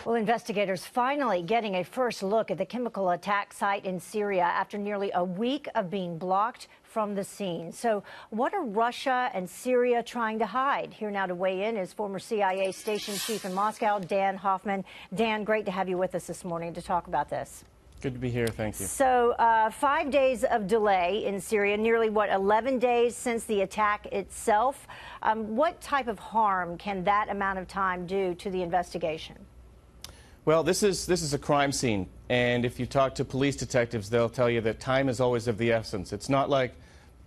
Well, investigators finally getting a first look at the chemical attack site in Syria after nearly a week of being blocked from the scene. So what are Russia and Syria trying to hide? Here now to weigh in is former CIA station chief in Moscow, Dan Hoffman. Dan, great to have you with us this morning to talk about this. Good to be here. Thank you. So 5 days of delay in Syria, nearly, 11 days since the attack itself. What type of harm can that amount of time do to the investigation? Well, this is a crime scene, and if you talk to police detectives, they'll tell you that time is always of the essence. It's not like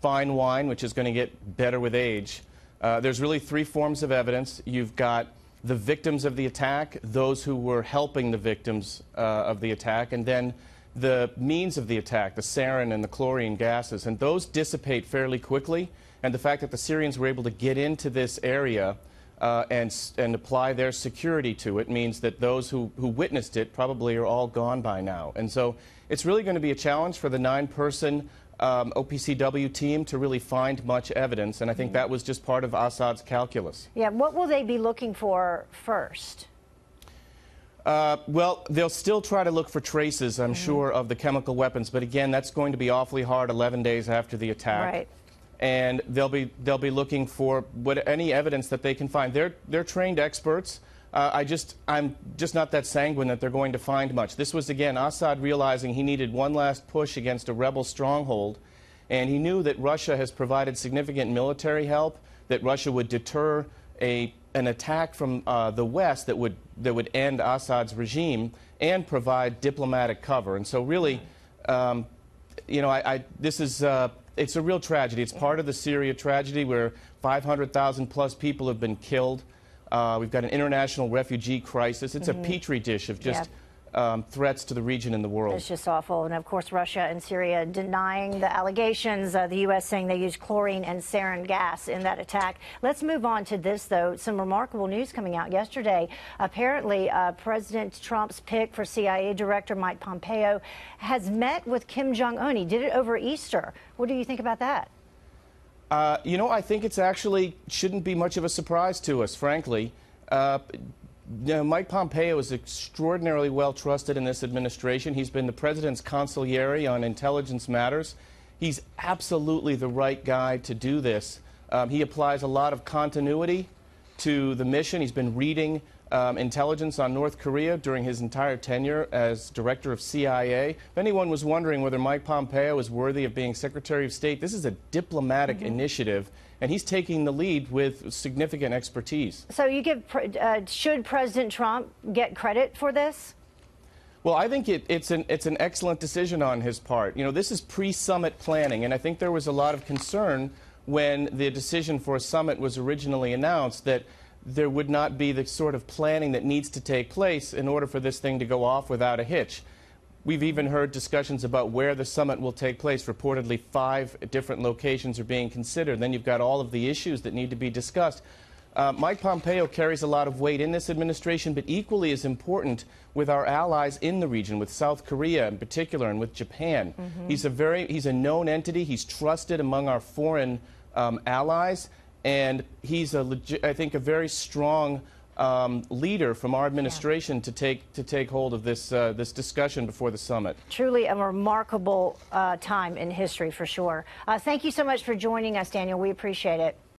fine wine, which is going to get better with age. There's really three forms of evidence. You've got the victims of the attack, those who were helping the victims of the attack, and then the means of the attack, the sarin and the chlorine gases, and those dissipate fairly quickly. And the fact that the Syrians were able to get into this area and apply their security to it means that those who witnessed it probably are all gone by now. And so it's really going to be a challenge for the 9-person OPCW team to really find much evidence, and I think that was just part of Assad's calculus. Yeah, what will they be looking for first? Well, they'll still try to look for traces, I'm sure, of the chemical weapons, but again, that's going to be awfully hard 11 days after the attack. Right. And they'll be looking for any evidence that they can find. They're trained experts. I'm just not that sanguine that they're going to find much. This was, again, Assad realizing he needed one last push against a rebel stronghold, and he knew that Russia has provided significant military help, that Russia would deter an attack from the West that would end Assad's regime and provide diplomatic cover. And so really, you know, this is it's a real tragedy. It's part of the Syria tragedy where 500,000 plus people have been killed. We've got an international refugee crisis. It's a petri dish of just threats to the region and the world. It's just awful. And of course, Russia and Syria denying the allegations. The U.S. saying they used chlorine and sarin gas in that attack. Let's move on to this, though. Some remarkable news coming out yesterday. Apparently, President Trump's pick for CIA Director Mike Pompeo has met with Kim Jong-un. He did it over Easter. What do you think about that? You know, I think it's actually shouldn't be much of a surprise to us, frankly. You know, Mike Pompeo is extraordinarily well trusted in this administration. He's been the president's consigliere on intelligence matters. He's absolutely the right guy to do this. He applies a lot of continuity to the mission. He's been reading intelligence on North Korea during his entire tenure as director of CIA. If anyone was wondering whether Mike Pompeo is worthy of being Secretary of State, this is a diplomatic initiative, and he's taking the lead with significant expertise. So you give, should President Trump get credit for this? Well, I think it's an excellent decision on his part. You know, this is pre-summit planning, and I think there was a lot of concern when the decision for a summit was originally announced that there would not be the sort of planning that needs to take place in order for this thing to go off without a hitch. We've even heard discussions about where the summit will take place. Reportedly, 5 different locations are being considered. Then you've got all of the issues that need to be discussed. Mike Pompeo carries a lot of weight in this administration, but equally as important with our allies in the region, with South Korea in particular and with Japan. He's a known entity. He's trusted among our foreign allies. And he's, I think, a very strong leader from our administration to take hold of this discussion before the summit. Truly a remarkable time in history, for sure. Thank you so much for joining us, Daniel. We appreciate it.